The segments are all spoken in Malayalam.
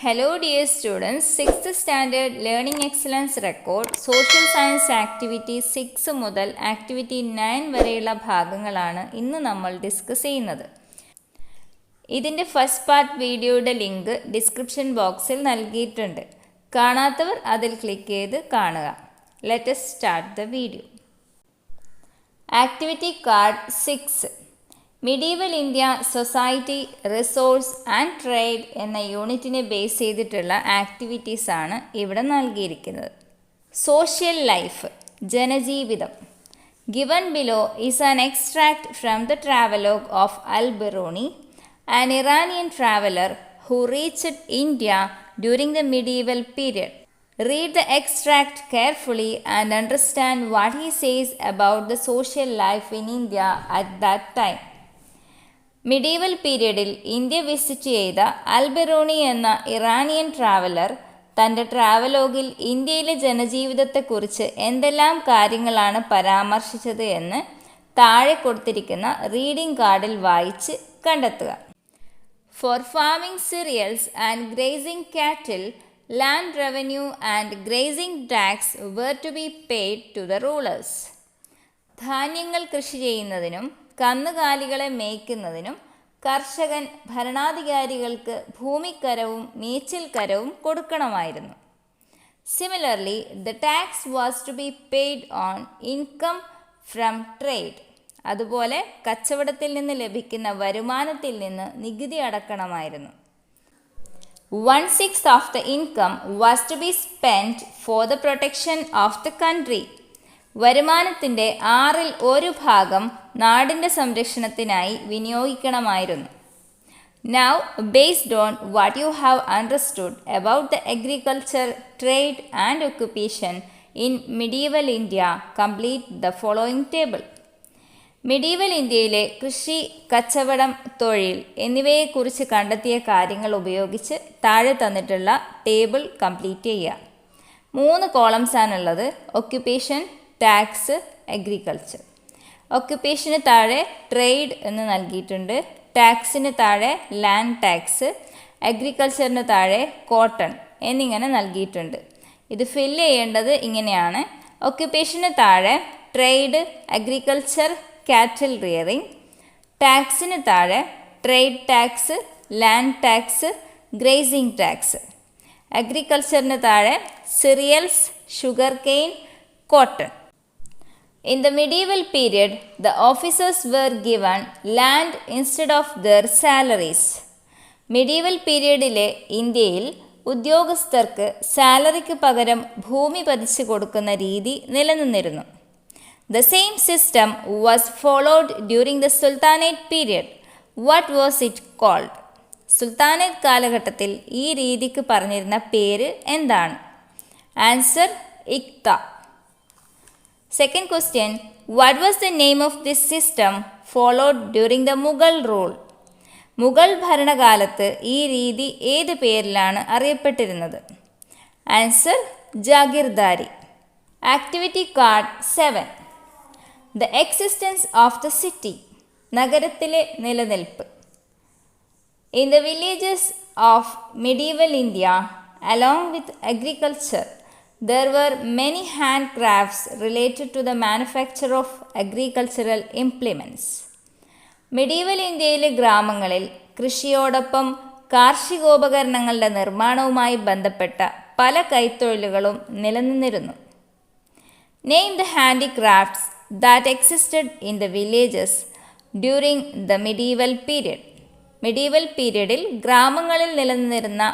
Hello dear students, 6th Standard Learning Excellence Record Social Science Activity 6 മുതൽ Activity 9 വരെയുള്ള ഭാഗങ്ങളാണ് ഇന്ന് നമ്മൾ ഡിസ്കസ് ചെയ്യുന്നത്. ഇതിൻ്റെ ഫസ്റ്റ് പാർട്ട് വീഡിയോയുടെ ലിങ്ക് ഡിസ്ക്രിപ്ഷൻ ബോക്സിൽ നൽകിയിട്ടുണ്ട്. കാണാത്തവർ അതിൽ ക്ലിക്ക് ചെയ്ത് കാണുക. Let us start the video. Activity Card 6 medieval India society resource and trade എന്ന യൂണിറ്റിനെ ബേസ് ചെയ്തിട്ടുള്ള ആക്ടിവിറ്റീസാണ് ഇവിടെ നൽകിയിരിക്കുന്നത്. സോഷ്യൽ ലൈഫ് ജനജീവിതം. Given below is an extract from the travelogue of Al Biruni, an Iranian traveller who reached India during the medieval period. Read the extract carefully and understand what he says about the social life in India at that time. Medieval പീരിയഡിൽ ഇന്ത്യ വിസിറ്റ് ചെയ്ത അൽ ബിറൂണി എന്ന ഇറാനിയൻ ട്രാവലർ തൻ്റെ ട്രാവലോഗിൽ ഇന്ത്യയിലെ ജനജീവിതത്തെക്കുറിച്ച് എന്തെല്ലാം കാര്യങ്ങളാണ് പരാമർശിച്ചത് എന്ന് താഴെ കൊടുത്തിരിക്കുന്ന റീഡിംഗ് കാർഡിൽ വായിച്ച് കണ്ടെത്തുക. For farming cereals and grazing cattle, land revenue and grazing tax were to be paid to the rulers. ധാന്യങ്ങൾ കൃഷി ചെയ്യുന്നതിനും കന്നുകാലികളെ മേയ്ക്കുന്നതിനും കർഷകൻ ഭരണാധികാരികൾക്ക് ഭൂമിക്കരവും നീച്ചിൽക്കരവും കൊടുക്കണമായിരുന്നു. Similarly the tax was to be paid on income from trade. അതുപോലെ കച്ചവടത്തിൽ നിന്ന് ലഭിക്കുന്ന വരുമാനത്തിൽ നിന്ന് നികുതി അടക്കണമായിരുന്നു. 1/6 of the income was to be spent for the protection of the country. വരുമാനത്തിൻ്റെ 1/6 നാടിൻ്റെ സംരക്ഷണത്തിനായി വിനിയോഗിക്കണമായിരുന്നു. Now, based on what you have understood about the agriculture, trade and occupation in medieval India, complete the following table. Medieval ഇന്ത്യയിലെ കൃഷി, കച്ചവടം, തൊഴിൽ എന്നിവയെക്കുറിച്ച് കണ്ടെത്തിയ കാര്യങ്ങൾ ഉപയോഗിച്ച് താഴെ തന്നിട്ടുള്ള ടേബിൾ കംപ്ലീറ്റ് ചെയ്യുക. 3 കോളംസാണുള്ളത്. Occupation, tax, agriculture. ഒക്യുപ്പേഷന് താഴെ ട്രേഡ് എന്ന് നൽകിയിട്ടുണ്ട്. ടാക്സിന് താഴെ ലാൻഡ് ടാക്സ്, അഗ്രികൾച്ചറിന് താഴെ കോട്ടൺ എന്നിങ്ങനെ നൽകിയിട്ടുണ്ട്. ഇത് ഫില്ല് ചെയ്യേണ്ടത് ഇങ്ങനെയാണ്. ഒക്യുപ്പേഷന് താഴെ ട്രേഡ്, അഗ്രികൾച്ചർ, കാറ്റിൽ റിയറിംഗ്. ടാക്സിന് താഴെ trade tax, land tax, grazing tax. അഗ്രികൾച്ചറിന് താഴെ cereals, sugarcane, cotton. In the medieval period, the officers were given land instead of their salaries. Medieval പീരിയഡിലെ ഇന്ത്യയിൽ ഉദ്യോഗസ്ഥർക്ക് സാലറിക്ക് പകരം ഭൂമി പതിച്ചു കൊടുക്കുന്ന രീതി നിലനിന്നിരുന്നു. The same system was followed during the Sultanate period. What was it called? Sultanate കാലഘട്ടത്തിൽ ഈ രീതിക്ക് പറഞ്ഞിരുന്ന പേര് എന്താണ്? Answer ഇക്ത. Second question, what was the name of this system followed during the Mughal rule? Mughal ഭരണകാലത്ത് ഈ രീതി ഏത് പേരിലാണ് അറിയപ്പെട്ടിരുന്നത്? Answer jagirdari. Activity card 7. The existence of the city. നഗരത്തിലെ നിലനിൽപ്പ്. In the villages of medieval India, along with agriculture, there were many handcrafts related to the manufacture of agricultural implements. Medieval ഇന്ത്യയിലെ ഗ്രാമങ്ങളിൽ കൃഷിയോടൊപ്പം കാർഷികോപകരണങ്ങളുടെ നിർമ്മാണവുമായി ബന്ധപ്പെട്ട പല കൈത്തൊഴിലുകളും നിലനിന്നിരുന്നു. Name the handicrafts that existed in the villages during the medieval period. Medieval പീരിയഡിൽ ഗ്രാമങ്ങളിൽ നിലനിന്നിരുന്ന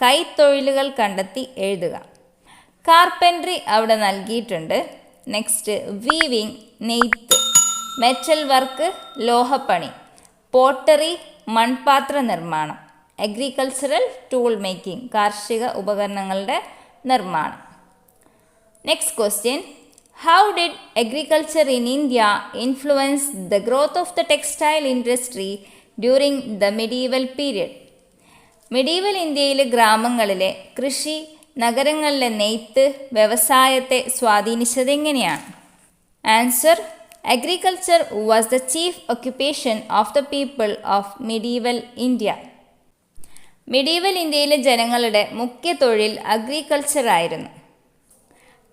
കൈത്തൊഴിലുകൾ കണ്ടെത്തി എഴുതുക. കാർപ്പൻട്രി അവിടെ നൽകിയിട്ടുണ്ട്. നെക്സ്റ്റ് വീവിങ്, നെയ്ത്ത്. മെറ്റൽ വർക്ക്, ലോഹപ്പണി. പോട്ടറി, മൺപാത്ര നിർമ്മാണം. അഗ്രികൾച്ചറൽ ടൂൾ മേക്കിംഗ്, കാർഷിക ഉപകരണങ്ങളുടെ നിർമ്മാണം. Next question, how did agriculture in India influence the growth of the textile industry during the medieval period? Medieval ഇന്ത്യയിലെ ഗ്രാമങ്ങളിലെ കൃഷി, നഗരങ്ങളിലെ നെയ്ത്ത് വ്യവസായത്തെ സ്വാധീനിച്ചത് എങ്ങനെയാണ്? Answer agriculture was the chief occupation of the people of medieval India. Medieval ഇന്ത്യയിലെ ജനങ്ങളുടെ മുഖ്യ തൊഴിൽ അഗ്രികൾച്ചർ ആയിരുന്നു.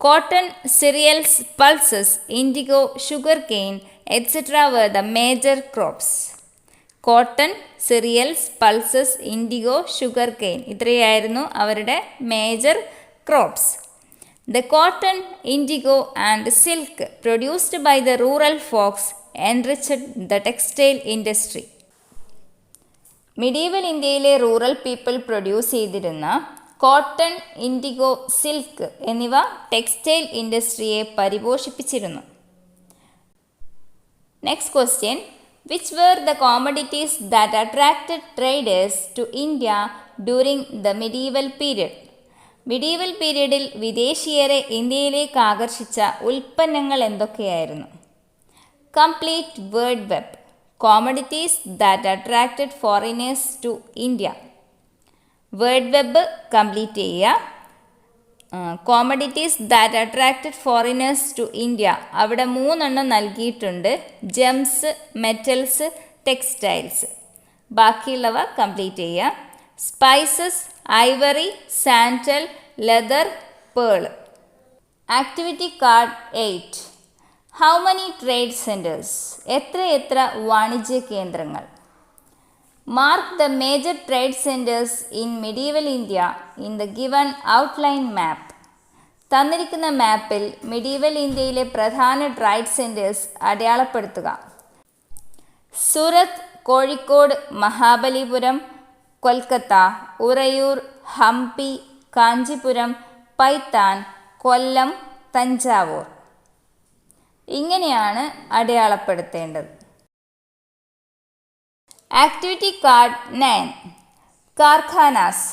Cotton, cereals, pulses, indigo, sugarcane, etc. were the major crops. Cotton, cereals, pulses, indigo, sugarcane ഇത്രയായിരുന്നു അവരുടെ major crops. The cotton, indigo and silk produced by the rural folks enriched the textile industry. Medieval ഇന്ത്യയിലെ റൂറൽ പീപ്പിൾ പ്രൊഡ്യൂസ് ചെയ്തിരുന്ന കോട്ടൺ, ഇൻഡിഗോ, സിൽക്ക് എന്നിവ ടെക്സ്റ്റൈൽ ഇൻഡസ്ട്രിയെ പരിപോഷിപ്പിച്ചിരുന്നു. Next question, which were the commodities that attracted traders to India during the medieval period? Medieval പീരീഡിൽ വിദേശീയരെ ഇന്ത്യയിലേക്ക് ആകർഷിച്ച ഉൽപ്പന്നങ്ങൾ എന്തൊക്കെയായിരുന്നു? Complete word web. Commodities that attracted foreigners to India. Word web complete ചെയ്യുക. Commodities that attracted foreigners to India, അവിടെ 3 എണ്ണം നൽകിയിട്ടുണ്ട്. Gems, metals, textiles. ബാക്കിയുള്ളവ കംപ്ലീറ്റ് ചെയ്യുക. Spices, ivory, sandal, leather, pearl. Activity card 8. How many trade centres? എത്ര വാണിജ്യ കേന്ദ്രങ്ങൾ? Mark the major trade centres in medieval India in the given outline map. തന്നിരിക്കുന്ന മാപ്പിൽ മിഡീവൽ ഇന്ത്യയിലെ പ്രധാന ട്രേഡ് സെൻറ്റേഴ്സ് അടയാളപ്പെടുത്തുക. സൂറത്ത്, കോഴിക്കോട്, മഹാബലിപുരം, കൊൽക്കത്ത, ഉറയൂർ, ഹംപി, കാഞ്ചിപുരം, പൈത്താൻ, കൊല്ലം, തഞ്ചാവൂർ. ഇങ്ങനെയാണ് അടയാളപ്പെടുത്തേണ്ടത്. Activity card 9. Karkhanas.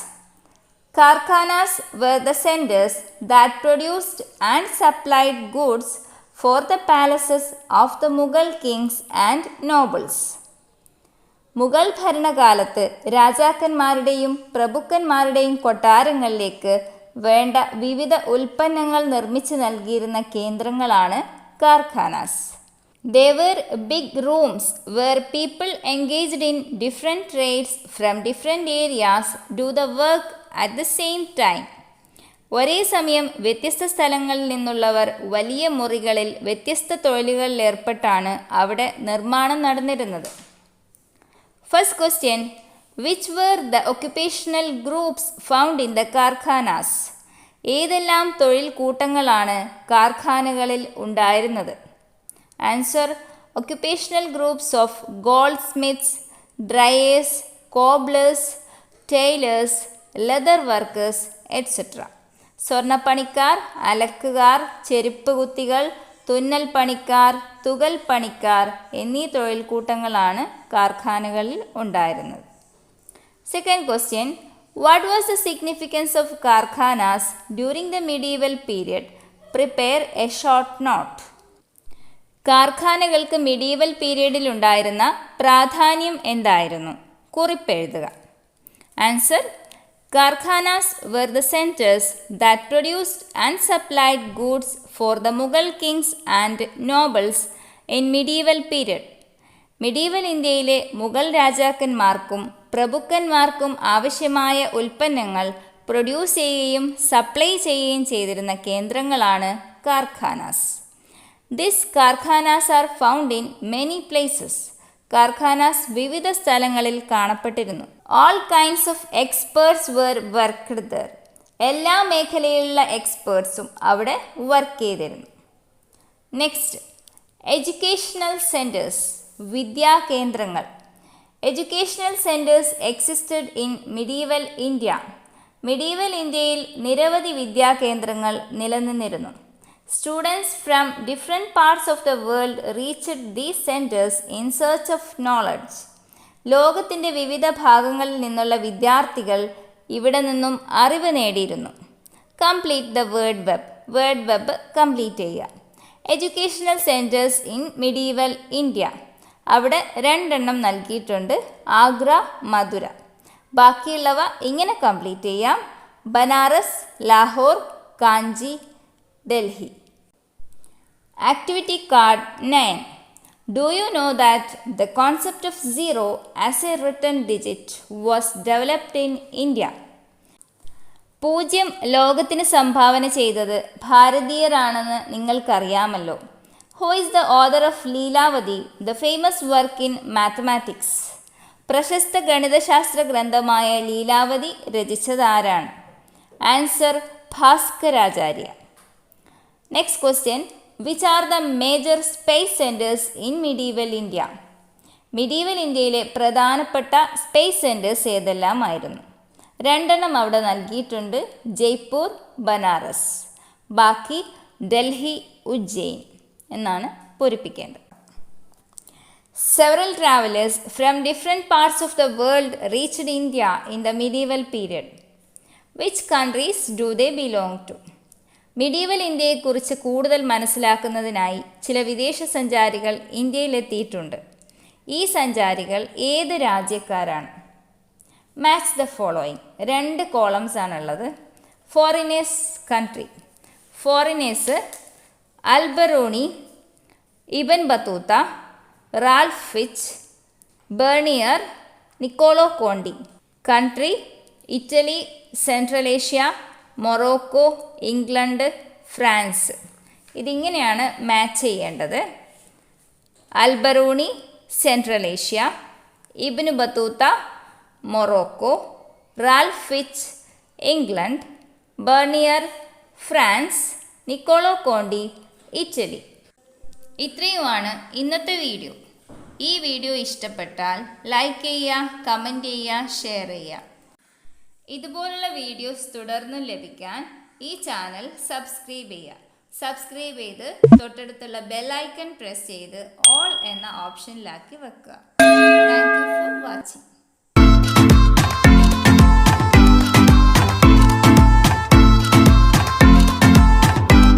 Karkhanas were the centers that produced and supplied goods for the palaces of the Mughal kings and nobles. Mughal ഭരണകാലത്ത് രാജാക്കന്മാരുടെയും പ്രഭുക്കന്മാരുടെയും കൊട്ടാരങ്ങളിലേക്ക് വേണ്ട വിവിധ ഉൽപ്പന്നങ്ങൾ നിർമ്മിച്ചു നൽകിയിരുന്ന കേന്ദ്രങ്ങളാണ് കാർഖാനാസ്. They were big rooms where people engaged in different trades from different areas do the work at the same time. ഒരേ സമയം വ്യത്യസ്ത സ്ഥലങ്ങളിൽ നിന്നുള്ളവർ വലിയ മുറികളിൽ വ്യത്യസ്ത തൊഴിലുകളിൽ ഏർപ്പെട്ടാണ് അവിടെ നിർമ്മാണം നടന്നിരുന്നത്. First question, which were the occupational groups found in the കാർഖാനാസ്? ഏതെല്ലാം തൊഴിൽ കൂട്ടങ്ങളാണ് കാർഖാനകളിൽ ഉണ്ടായിരുന്നത്? Answer, occupational groups of goldsmiths, dryers, cobblers, tailors, leather workers, etc. സ്വർണ്ണപ്പണിക്കാർ, അലക്കുകാർ, ചെരുപ്പ് കുത്തികൾ, തുന്നൽ പണിക്കാർ, തുകൽ പണിക്കാർ എന്നീ തൊഴിൽ കൂട്ടങ്ങളാണ് കാർഖാനകളിൽ ഉണ്ടായിരുന്നത്. Second question, what was the significance of karkhanas during the medieval period? Prepare a short note. കാർഖാനകൾക്ക് മിഡീവൽ പീരീഡിൽ ഉണ്ടായിരുന്ന പ്രാധാന്യം എന്തായിരുന്നു? കുറിപ്പെഴുതുക. Answer, karkhanas were the centers that produced and supplied goods for the Mughal kings and nobles in medieval period. Medieval ഇന്ത്യയിലെ മുഗൾ രാജാക്കന്മാർക്കും പ്രഭുക്കന്മാർക്കും ആവശ്യമായ ഉൽപ്പന്നങ്ങൾ പ്രൊഡ്യൂസ് ചെയ്യുകയും സപ്ലൈ ചെയ്യുകയും ചെയ്തിരുന്ന കേന്ദ്രങ്ങളാണ് karkhanas. These karkhanas are found in many places. Karkhanas വിവിധ സ്ഥലങ്ങളിൽ കാണപ്പെട്ടിരുന്നു. All kinds of experts were worked there. എല്ലാ മേഖലയിലുള്ള എക്സ്പേർട്സും അവിടെ വർക്ക് ചെയ്തിരുന്നു. നെക്സ്റ്റ്, എഡ്യൂക്കേഷണൽ സെൻറ്റേഴ്സ്, വിദ്യാകേന്ദ്രങ്ങൾ. Educational centres existed in medieval India. Medieval ഇന്ത്യയിൽ നിരവധി വിദ്യാകേന്ദ്രങ്ങൾ നിലനിന്നിരുന്നു. Students from different parts of the world reached these centers in search of knowledge. ലോകത്തിൻ്റെ വിവിധ ഭാഗങ്ങളിൽ നിന്നുള്ള വിദ്യാർത്ഥികൾ ഇവിടെ നിന്നും അറിവ് നേടിയിരുന്നു. Complete the word web. Word web complete ചെയ്യുക. Educational centres in medieval India, അവിടെ 2 എണ്ണം നൽകിയിട്ടുണ്ട്, ആഗ്ര, മധുര. ബാക്കിയുള്ളവ ഇങ്ങനെ കംപ്ലീറ്റ് ചെയ്യാം: Banaras, Lahore, Kanchi, Delhi. Activity card 9. Do you know that the concept of zero as a written digit was developed in India? പൂജ്യം ലോകത്തിന് സംഭാവന ചെയ്തത് ഭാരതീയരാണെന്ന് നിങ്ങൾക്കറിയാമല്ലോ. Who is the author of Leelavathi, the famous work in mathematics? പ്രശസ്ത ഗണിതശാസ്ത്ര ഗ്രന്ഥമായ ലീലാവതി രചിച്ചതാരാണ്? Answer Bhaskaracharya. Next question. Which are the major space centres in medieval India? Medieval ഇന്ത്യയിലെ പ്രധാനപ്പെട്ട സ്പേസ് സെൻറ്റേഴ്സ് ഏതെല്ലാമായിരുന്നു? രണ്ടെണ്ണം അവിടെ നൽകിയിട്ടുണ്ട്. ജയ്പൂർ, ബനാറസ്. ബാക്കി ഡൽഹി, ഉജ്ജയിൻ എന്നാണ് പൂരിപ്പിക്കേണ്ടത്. Several travelers from different parts of the world reached India in the medieval period. Which countries do they belong to? Medieval ഇന്ത്യയെക്കുറിച്ച് കൂടുതൽ മനസ്സിലാക്കുന്നതിനായി ചില വിദേശ സഞ്ചാരികൾ ഇന്ത്യയിലെത്തിയിട്ടുണ്ട്. ഈ സഞ്ചാരികൾ ഏത് രാജ്യക്കാരാണ്? Match the following. 2 കോളംസ് ആണുള്ളത്. Foreigners country. Foreigners Alberuni, Ibn Battuta, Ralph Fitch, Bernier, Niccolo Conti. Country Italy, Central Asia, Morocco, England, France. ഇതിങ്ങനെയാണ് മാച്ച് ചെയ്യേണ്ടത്. Alberuni Central Asia, Ibn Battuta Morocco, Ralph Fitch England, Bernier France, Niccolo Conti Italy. ഇത്രയുമാണ് ഇന്നത്തെ വീഡിയോ. ഈ വീഡിയോ ഇഷ്ടപ്പെട്ടാൽ ലൈക്ക് ചെയ്യുക, കമൻറ്റ് ചെയ്യുക, ഷെയർ ചെയ്യുക. ഇതുപോലുള്ള വീഡിയോസ് തുടർന്നും ലഭിക്കാൻ ഈ ചാനൽ സബ്സ്ക്രൈബ് ചെയ്യുക. സബ്സ്ക്രൈബ് ചെയ്ത് തൊട്ടടുത്തുള്ള ബെൽ ഐക്കൺ പ്രസ് ചെയ്ത് ഓൾ എന്ന ഓപ്ഷനിലാക്കി വെക്കുക. Thank you for watching.